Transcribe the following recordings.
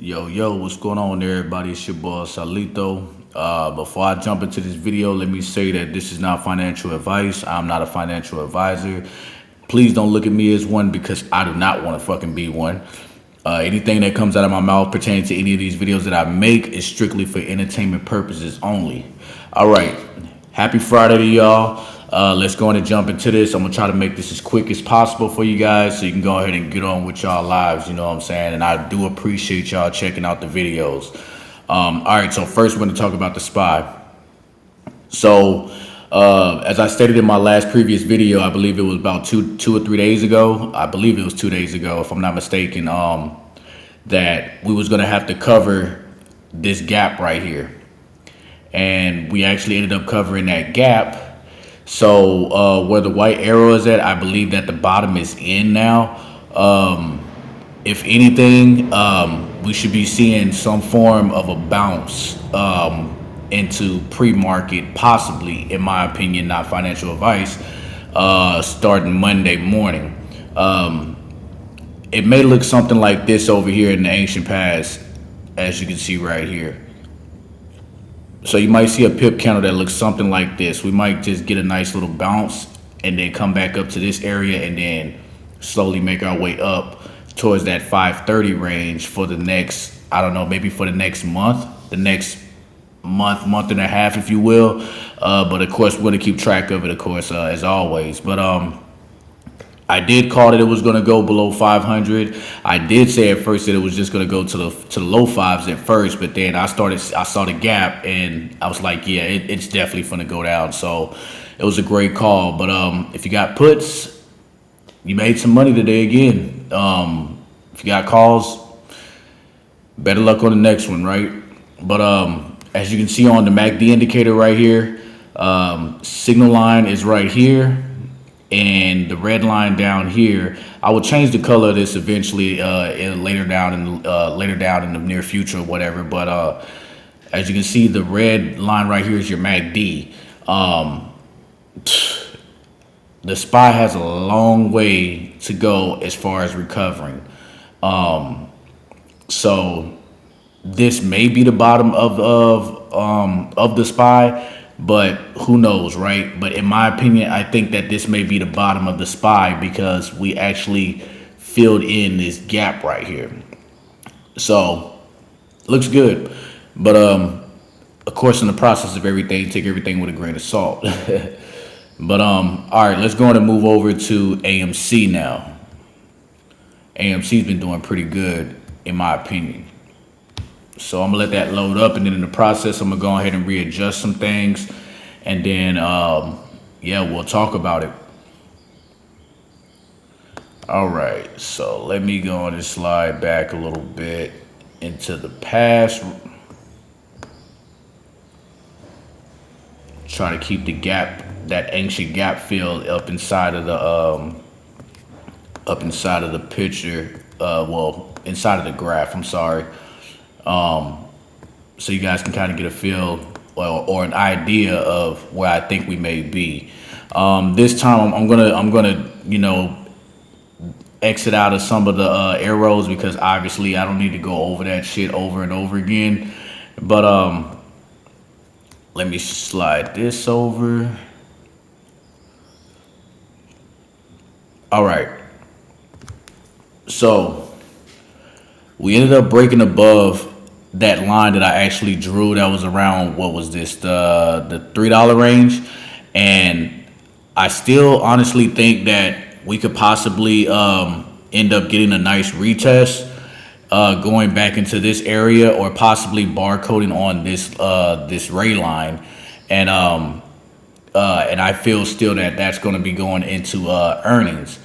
Yo, what's going on there, everybody? It's your boy Salito. Before I jump into this video, let me say that this is not financial advice. I'm not a financial advisor. Please don't look at me as one because I do not want to fucking be one. Anything that comes out of my mouth pertaining to any of these videos that I make is strictly for entertainment purposes only. All right, happy Friday to y'all. Let's go on and jump into this. I'm gonna try to make this as quick as possible for you guys so you can go ahead and get on with y'all lives, you know what I'm saying? And I do appreciate y'all checking out the videos. All right, so first we're gonna talk about the SPY. So as I stated in my last previous video, I believe it was about two or 3 days ago. I believe it was 2 days ago, if I'm not mistaken, that we was gonna have to cover this gap right here. And we actually ended up covering that gap. So where the white arrow is at, I believe that the bottom is in now. If anything, we should be seeing some form of a bounce into pre-market, possibly, in my opinion, not financial advice, starting Monday morning. It may look something like this over here in the ancient past, as you can see right here. So you might see a pip candle that looks something like this. We might just get a nice little bounce and then come back up to this area and then slowly make our way up towards that 530 range for the next, I don't know, maybe for the next month, month and a half, if you will. But of course, we're going to keep track of it, of course, as always. But I did call that it was going to go below 500. I did say at first that it was just going to go to the low fives at first, but then I saw the gap and I was like, yeah, it's definitely going to go down. So it was a great call. But if you got puts, you made some money today again. If you got calls, better luck on the next one, right? But as you can see on the MACD indicator right here, signal line is right here. And the red line down here, I will change the color of this eventually later down in the near future or whatever. But as you can see, the red line right here is your MACD. The SPY has a long way to go as far as recovering. So this may be the bottom of the SPY. But who knows, right? But in my opinion, I think that this may be the bottom of the SPY because we actually filled in this gap right here. So looks good. But of course, in the process of everything, take everything with a grain of salt. But all right, let's go on and move over to AMC now. AMC's been doing pretty good, in my opinion. So I'm gonna let that load up, and then in the process, I'm gonna go ahead and readjust some things, and then yeah, we'll talk about it. All right, so let me go on and slide back a little bit into the past. Try to keep the gap, that ancient gap fill up inside of the picture. Well, inside of the graph. I'm sorry. So you guys can kind of get a feel or an idea of where I think we may be. This time I'm gonna you know, exit out of some of the arrows because obviously I don't need to go over that shit over and over again. But let me slide this over. All right. So we ended up breaking above that line that I actually drew. That was around, what was this, the $3 range. And I still honestly think that we could possibly end up getting a nice retest going back into this area, or possibly barcoding on this ray line. And I feel still that that's going to be going into earnings.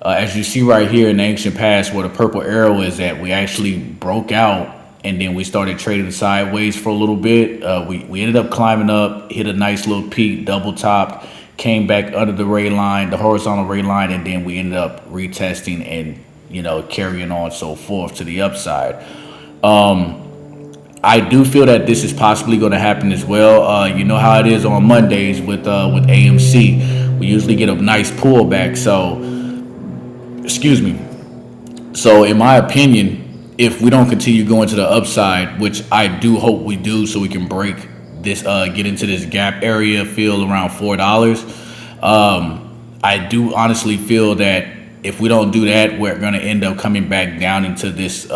As you see right here in the ancient past where the purple arrow is at, we actually broke out and then we started trading sideways for a little bit. We ended up climbing up, hit a nice little peak, double topped, came back under the ray line, the horizontal ray line, and then we ended up retesting and, you know, carrying on so forth to the upside. I do feel that this is possibly going to happen as well. You know how it is on Mondays with AMC. We usually get a nice pullback. So, excuse me. So in my opinion, if we don't continue going to the upside, which I do hope we do, so we can break this, get into this gap area, feel around $4. I do honestly feel that if we don't do that, we're going to end up coming back down into this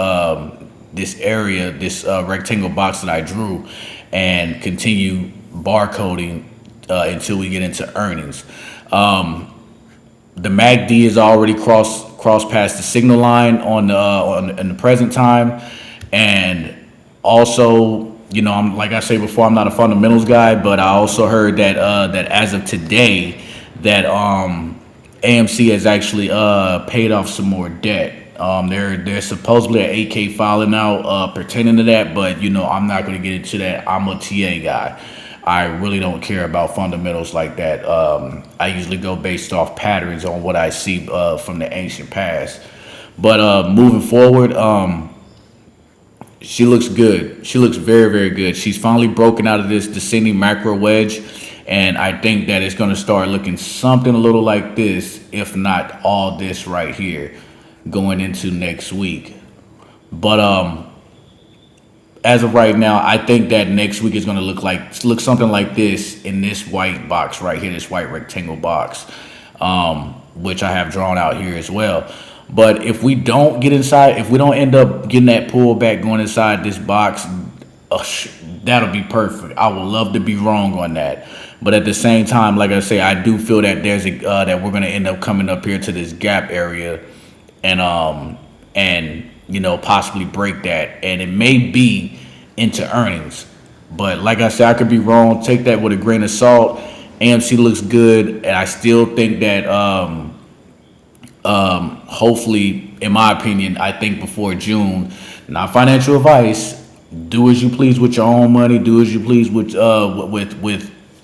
this area, this rectangle box that I drew, and continue barcoding until we get into earnings. The MACD is already crossed past the signal line on the in the present time, and also, you know, I'm, like I say before, I'm not a fundamentals guy, but I also heard that that as of today, that AMC has actually paid off some more debt. They're supposedly an 8K filing out pertaining to that, but you know, I'm not going to get into that. I'm a TA guy. I really don't care about fundamentals like that. I usually go based off patterns on what I see from the ancient past. But moving forward, she looks good. She looks very, very good. She's finally broken out of this descending macro wedge, and I think that it's going to start looking something a little like this, if not all this right here, going into next week. But as of right now, I think that next week is going to look something like this in this white box right here, this white rectangle box, which I have drawn out here as well. But if we don't get inside, if we don't end up getting that pullback going inside this box, that'll be perfect. I would love to be wrong on that. But at the same time, like I say, I do feel that there's a that we're going to end up coming up here to this gap area, and you know, possibly break that, and it may be into earnings. But like I said, I could be wrong. Take that with a grain of salt. AMC looks good, and I still think that hopefully, in my opinion, I think before June, not financial advice, do as you please with your own money, do as you please with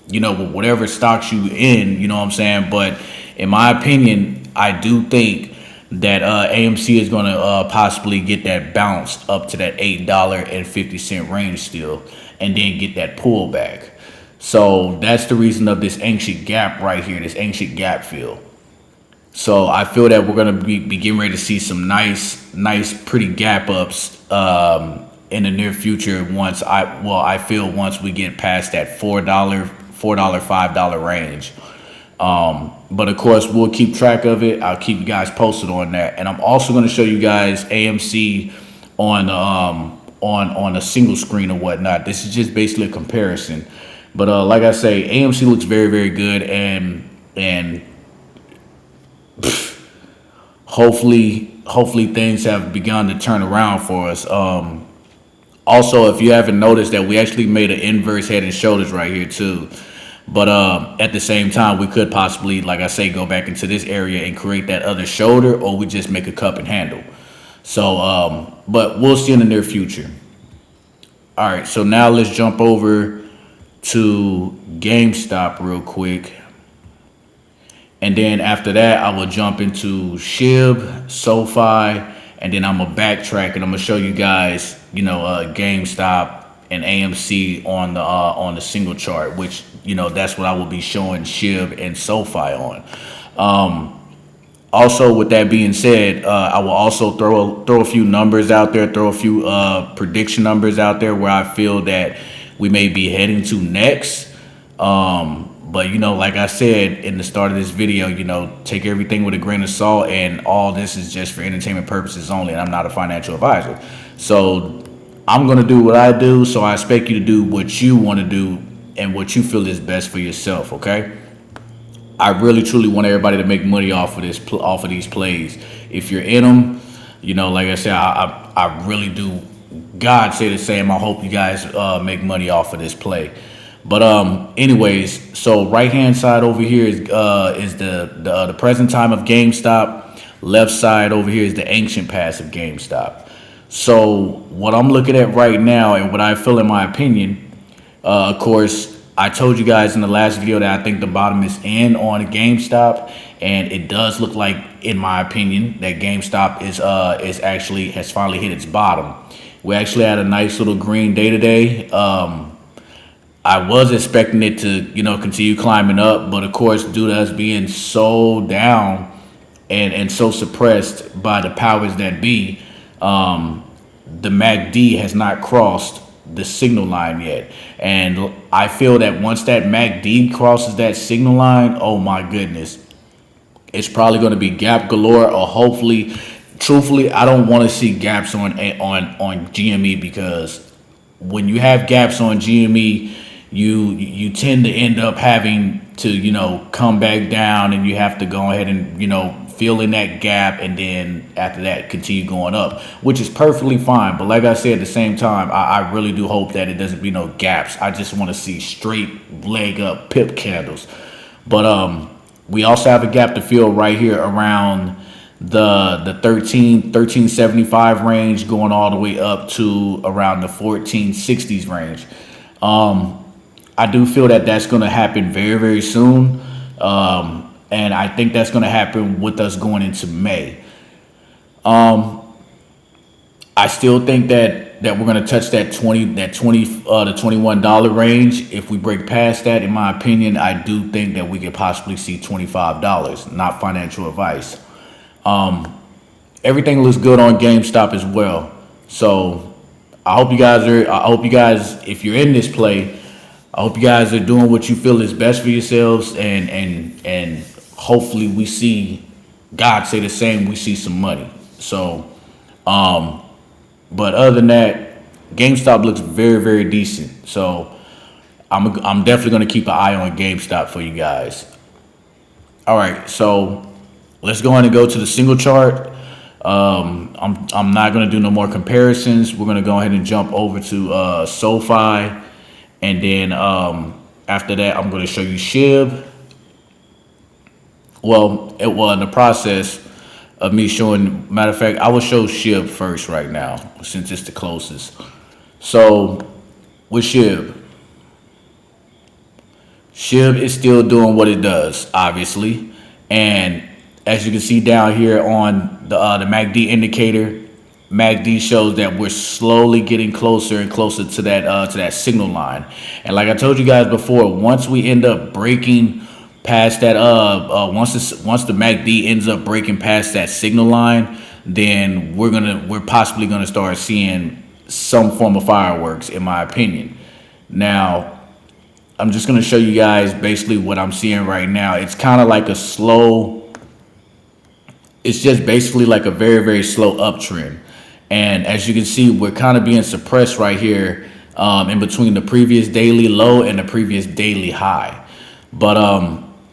you know, with whatever stocks you in, you know what I'm saying? But in my opinion, I do think that AMC is going to possibly get that bounce up to that $8.50 range still, and then get that pullback. So that's the reason of this ancient gap right here, this ancient gap fill. So I feel that we're going to be getting ready to see some nice, pretty gap ups in the near future. I feel once we get past that $4, $5 range. But of course, we'll keep track of it. I'll keep you guys posted on that, and I'm also going to show you guys AMC on a single screen or whatnot. This is just basically a comparison. But like I say, AMC looks very, very good, and hopefully things have begun to turn around for us. Also, if you haven't noticed, that we actually made an inverse head and shoulders right here too. But at the same time, we could possibly, like I say, go back into this area and create that other shoulder, or we just make a cup and handle. So, but we'll see in the near future. All right, so now let's jump over to GameStop real quick. And then after that, I will jump into SHIB, SoFi, and then I'm going to backtrack, and I'm going to show you guys, you know, GameStop and AMC on the single chart, which, you know, that's what I will be showing SHIB and SoFi on. Also, with that being said, I will also throw a few numbers out there, throw a few prediction numbers out there where I feel that we may be heading to next. But, you know, like I said in the start of this video, you know, take everything with a grain of salt, and all this is just for entertainment purposes only, and I'm not a financial advisor. So I'm going to do what I do, so I expect you to do what you want to do and what you feel is best for yourself, okay? I really, truly want everybody to make money off of these plays. If you're in them, you know, like I said, I really do. God say the same. I hope you guys make money off of this play. But anyways, so right hand side over here is the present time of GameStop. Left side over here is the ancient past of GameStop. So what I'm looking at right now, and what I feel, in my opinion, of course, I told you guys in the last video that I think the bottom is in on GameStop, and it does look like, in my opinion, that GameStop has finally hit its bottom. We actually had a nice little green day today. I was expecting it to, you know, continue climbing up, but of course, due to us being so down and so suppressed by the powers that be, the MACD has not crossed the signal line yet. And I feel that once that MACD crosses that signal line, oh my goodness, it's probably going to be gap galore, or hopefully, truthfully, I don't want to see gaps on GME, because when you have gaps on GME, you tend to end up having to come back down, and you have to go ahead and fill in that gap, and then after that continue going up, which is perfectly fine. But like I said, at the same time, I really do hope that it doesn't be no gaps. I just want to see straight leg up pip candles. But we also have a gap to fill right here around the 1375 range, going all the way up to around the 1460s range. I do feel that that's going to happen very, very soon. And I think that's going to happen with us going into May. I still think that we're going to touch that the $21 range. If we break past that, in my opinion, I do think that we could possibly see $25. Not financial advice. Everything looks good on GameStop as well. So I hope you guys, if you're in this play, I hope you guys are doing what you feel is best for yourselves, and hopefully we see God say the same. We see some money. So, but other than that, GameStop looks very, very decent. So I'm definitely going to keep an eye on GameStop for you guys. All right, so let's go ahead and go to the single chart. I'm not going to do no more comparisons. We're going to go ahead and jump over to SoFi, and then after that, I'm going to show you SHIB. Well, in the process of me showing, matter of fact, I will show SHIB first right now, since it's the closest. So with SHIB is still doing what it does, obviously. And as you can see down here on the MACD indicator, MACD shows that we're slowly getting closer and closer to that signal line. And like I told you guys before, once we end up breaking past that, once the MACD ends up breaking past that signal line, then we're possibly gonna start seeing some form of fireworks, in my opinion. Now, I'm just gonna show you guys basically what I'm seeing right now. It's kind of like it's just basically like a very, very slow uptrend. And as you can see, we're kind of being suppressed right here in between the previous daily low and the previous daily high. But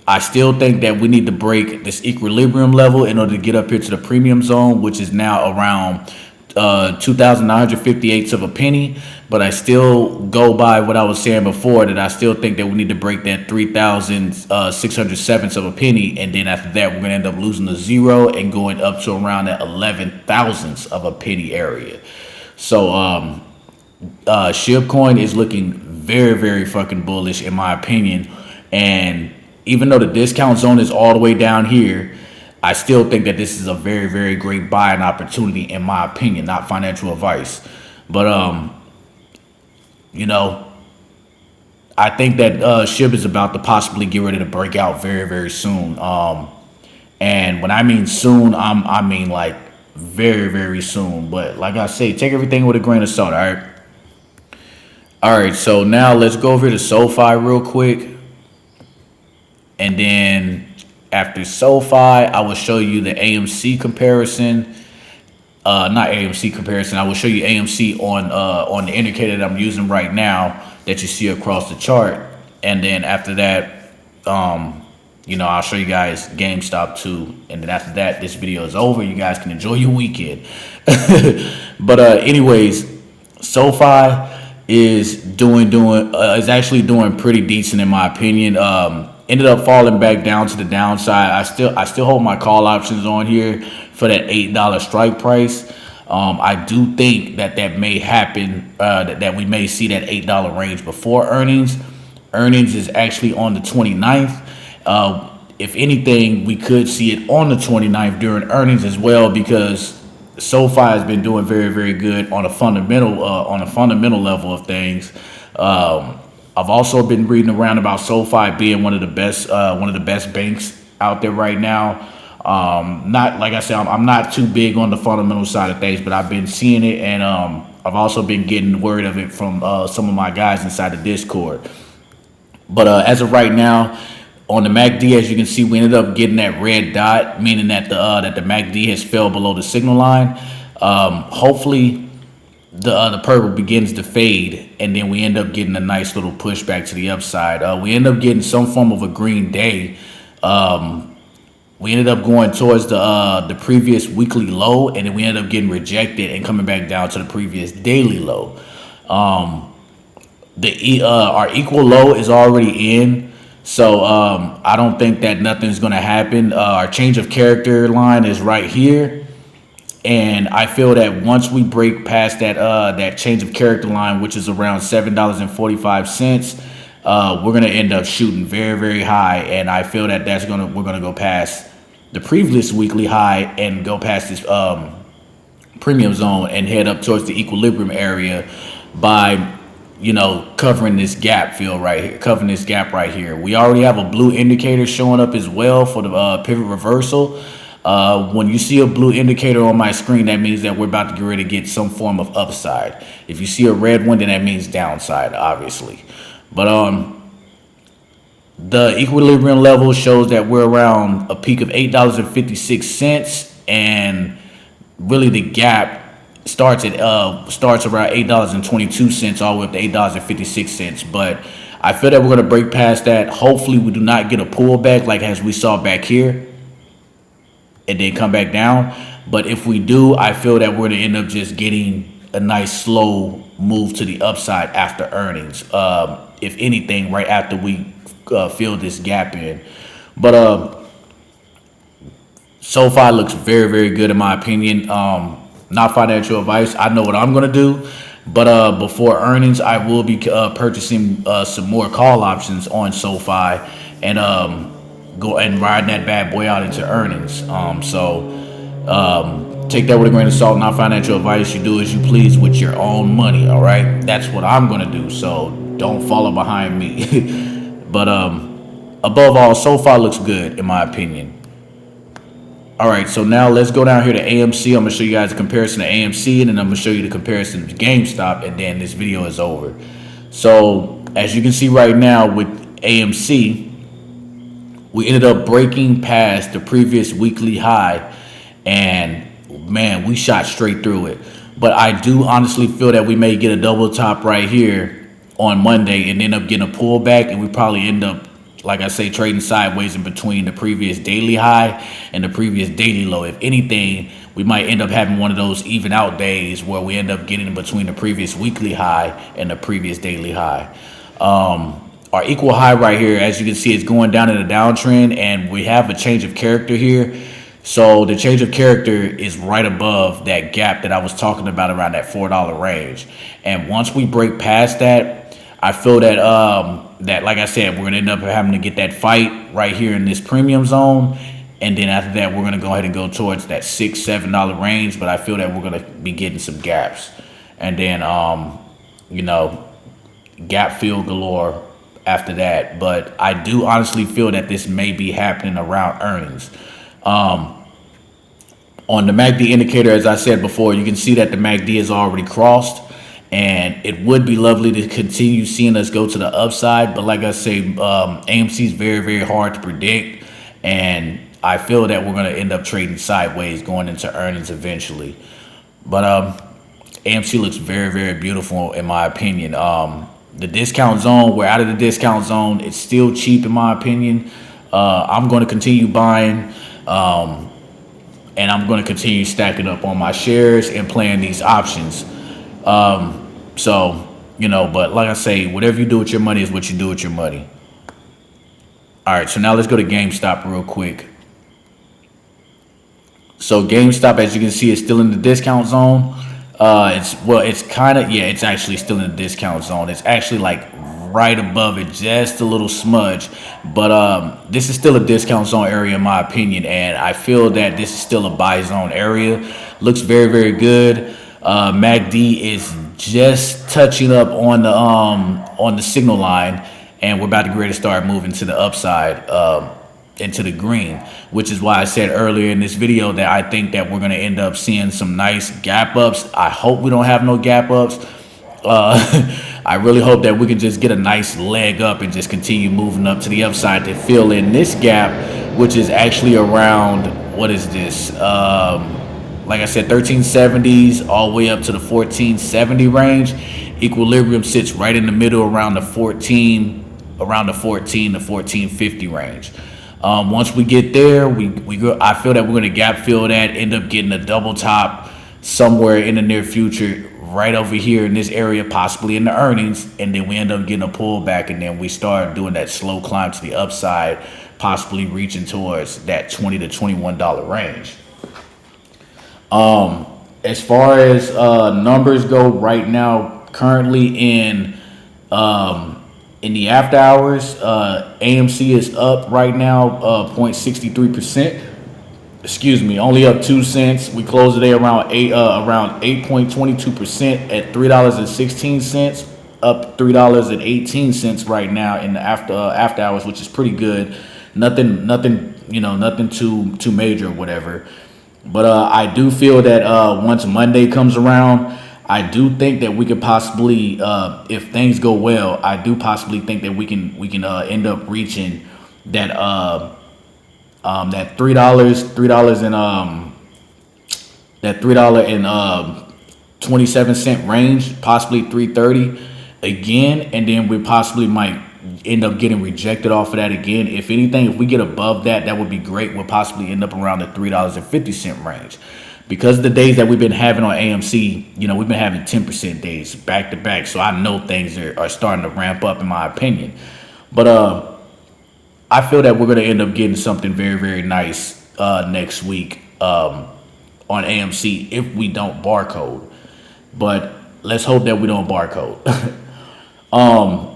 I still think that we need to break this equilibrium level in order to get up here to the premium zone, which is now around 2,958 of a penny. But I still go by what I was saying before, that I still think that we need to break that 3,607 of a penny, and then after that, we're going to end up losing the zero and going up to around that 11 thousandths of a penny area. So SHIB coin is looking very, very fucking bullish, in my opinion. And even though the discount zone is all the way down here, I still think that this is a very, very great buying opportunity, in my opinion. Not financial advice, but I think that SHIB is about to possibly get ready to break out very, very soon. And when I mean soon, I mean like very, very soon. But like I say, take everything with a grain of salt. All right. So now let's go over to SoFi real quick, and then after SoFi, I will show you the AMC comparison. Not AMC comparison. I will show you AMC on the indicator that I'm using right now, that you see across the chart. And then after that, I'll show you guys GameStop too. And then after that, this video is over. You guys can enjoy your weekend. But anyways, SoFi is actually doing pretty decent, in my opinion. Ended up falling back down to the downside. I still hold my call options on here for that $8 strike price. I do think that may happen, that we may see that $8 range before earnings. Earnings is actually on the 29th. If anything, we could see it on the 29th during earnings as well, because SoFi has been doing very, very good on a fundamental level of things. I've also been reading around about SoFi being one of the best banks out there right now. Not like I said, I'm not too big on the fundamental side of things, but I've been seeing it, and I've also been getting word of it from some of my guys inside the Discord. But as of right now, on the MACD, as you can see, we ended up getting that red dot, meaning that the MACD has fell below the signal line. Hopefully, the purple begins to fade, and then we end up getting a nice little pushback to the upside. We end up getting some form of a green day. We ended up going towards the previous weekly low, and then we ended up getting rejected and coming back down to the previous daily low. Our equal low is already in, so I don't think that nothing's going to happen. Our change of character line is right here, and I feel that once we break past that change of character line, which is around $7.45, we're going to end up shooting very, very high, and I feel that we're going to go past the previous weekly high and go past this premium zone and head up towards the equilibrium area by covering this gap covering this gap right here. We already have a blue indicator showing up as well for the pivot reversal. When you see a blue indicator on my screen, that means that we're about to get ready to get some form of upside. If you see a red one, then that means downside, obviously. But the equilibrium level shows that we're around a peak of $8.56, and really the gap starts around $8.22 all the way up to $8.56. But I feel that we're going to break past that. Hopefully we do not get a pullback like as we saw back here and then come back down. But if we do, I feel that we're going to end up just getting a nice slow move to the upside after earnings. If anything, right after we fill this gap in. But so far looks very, very good in my opinion. Not financial advice. I know what I'm going to do. But before earnings, I will be purchasing some more call options on SoFi and go and ride that bad boy out into earnings. Take that with a grain of salt. Not financial advice. You do as you please with your own money. All right. That's what I'm going to do. So don't follow behind me. But above all, SoFi looks good in my opinion. All right, so now let's go down here to AMC. I'm going to show you guys a comparison to AMC, and then I'm going to show you the comparison to GameStop, and then this video is over. So as you can see right now with AMC, we ended up breaking past the previous weekly high, and man, we shot straight through it. But I do honestly feel that we may get a double top right here on Monday and end up getting a pullback, and we probably end up, like I say, trading sideways in between the previous daily high and the previous daily low. If anything, we might end up having one of those even out days where we end up getting in between the previous weekly high and the previous daily high. Our equal high right here, as you can see, is going down in a downtrend, and we have a change of character here. So the change of character is right above that gap that I was talking about around that $4 range. And once we break past that, I feel that that, like I said, we're going to end up having to get that fight right here in this premium zone. And then after that, we're going to go ahead and go towards that $6, $7 range. But I feel that we're going to be getting some gaps. And then, gap fill galore after that. But I do honestly feel that this may be happening around earnings. On the MACD indicator, as I said before, you can see that the MACD is already crossed. And it would be lovely to continue seeing us go to the upside. But like I say, AMC is very, very hard to predict. And I feel that we're going to end up trading sideways going into earnings eventually. But AMC looks very, very beautiful in my opinion. The discount zone, we're out of the discount zone. It's still cheap in my opinion. I'm going to continue buying. And I'm going to continue stacking up on my shares and playing these options. But like I say, whatever you do with your money is what you do with your money. All right, so now let's go to GameStop real quick. So GameStop, as you can see, is still in the discount zone. It's actually still in the discount zone. It's actually like right above it, just a little smudge. But this is still a discount zone area in my opinion, and I feel that this is still a buy zone area. Looks very, very good. MACD is just touching up on the signal line, and we're about to get ready to start moving to the upside. into the green, which is why I said earlier in this video that I think that we're going to end up seeing some nice gap ups. I hope we don't have no gap ups. I really hope that we can just get a nice leg up and just continue moving up to the upside to fill in this gap, which is actually around, what is this? Like I said, 1370s all the way up to the 1470 range. Equilibrium sits right in the middle around the 14 to 1450 range. Once we get there, I feel that we're going to gap fill that, end up getting a double top somewhere in the near future, right over here in this area, possibly in the earnings, and then we end up getting a pullback, and then we start doing that slow climb to the upside, possibly reaching towards that $20 to $21 range. As far as numbers go right now, currently in the after hours, AMC is up right now 0.63%. Excuse me, only up 2 cents. We closed the day around 8.22% at $3.16, up $3.18 right now in the after hours, which is pretty good. Nothing too major or whatever. But I do feel that once Monday comes around, I do think that we could possibly, if things go well, I do possibly think that we can end up reaching that that $3.27 range, possibly 3.30 again, and then we possibly might end up getting rejected off of that again. If anything, if we get above that, that would be great. We'll possibly end up around the $3.50 range. Because the days that we've been having on AMC, we've been having 10% days back to back. So I know things are starting to ramp up, in my opinion. But I feel that we're going to end up getting something very, very nice next week on AMC if we don't barcode. But let's hope that we don't barcode.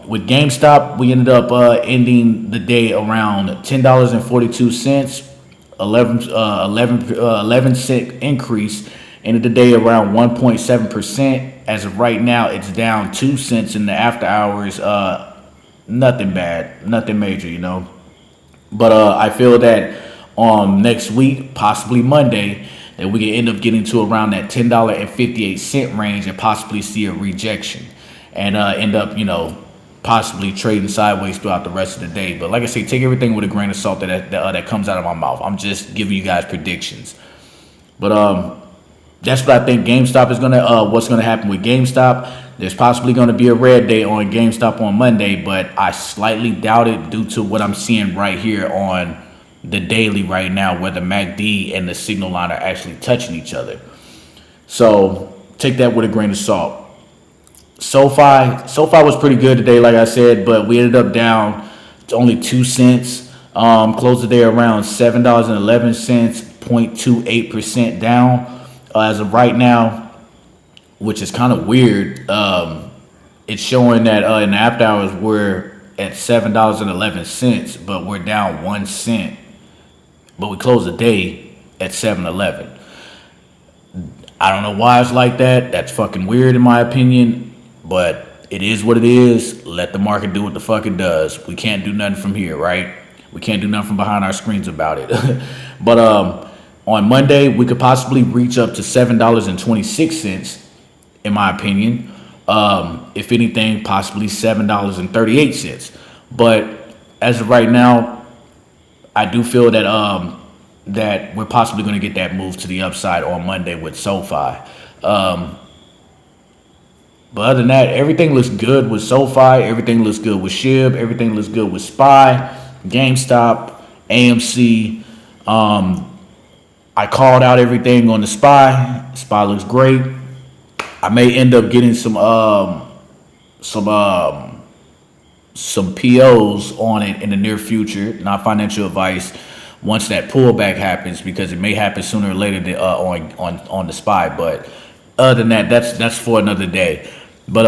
With GameStop, we ended up ending the day around $10.42, 11 cent increase. Ended the day around 1.7%. As of right now, it's down 2 cents in the after hours. Nothing bad, nothing major, But I feel that next week, possibly Monday, that we can end up getting to around that $10.58 range and possibly see a rejection and end up, possibly trading sideways throughout the rest of the day. But like I say, take everything with a grain of salt that comes out of my mouth. I'm just giving you guys predictions. But that's what I think GameStop is what's gonna happen with GameStop. There's possibly gonna be a red day on GameStop on Monday, but I slightly doubt it due to what I'm seeing right here on the daily right now, where the MACD and the signal line are actually touching each other. So take that with a grain of salt. SoFi was pretty good today, like I said, but we ended up down to only 2 cents. Closed the day around $7.11, 0.28% down as of right now, which is kind of weird. It's showing that in the after hours we're at $7.11, but we're down 1 cent. But we closed the day at 7.11. I don't know why it's like that. That's fucking weird in my opinion. But it is what it is. Let the market do what the fuck it does. We can't do nothing from here, right? We can't do nothing from behind our screens about it. But on Monday, we could possibly reach up to $7.26, in my opinion. If anything, possibly $7.38. But as of right now, I do feel that that we're possibly going to get that move to the upside on Monday with SoFi. But other than that, everything looks good with SoFi. Everything looks good with SHIB. Everything looks good with SPY, GameStop, AMC. I called out everything on the SPY. SPY looks great. I may end up getting some POs on it in the near future. Not financial advice. Once that pullback happens, because it may happen sooner or later on the SPY. But other than that, that's for another day. But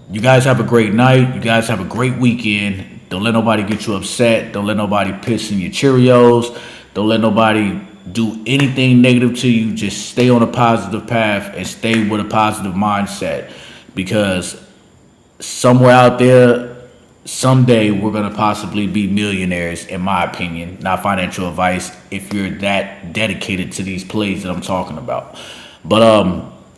you guys have a great night. You guys have a great weekend. Don't let nobody get you upset. Don't let nobody piss in your Cheerios. Don't let nobody do anything negative to you. Just stay on a positive path and stay with a positive mindset, because somewhere out there, someday we're gonna possibly be millionaires, in my opinion. Not financial advice if you're that dedicated to these plays that I'm talking about. But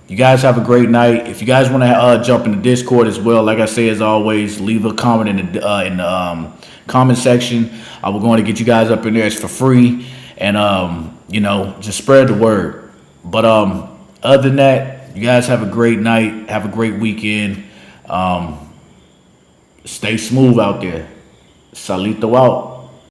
you guys have a great night. If you guys want to jump in the Discord as well, like I say as always, leave a comment in the comment section. I will going to get you guys up in there. It's for free, and just spread the word. But other than that, you guys have a great night. Have a great weekend. Stay smooth out there. Salito out.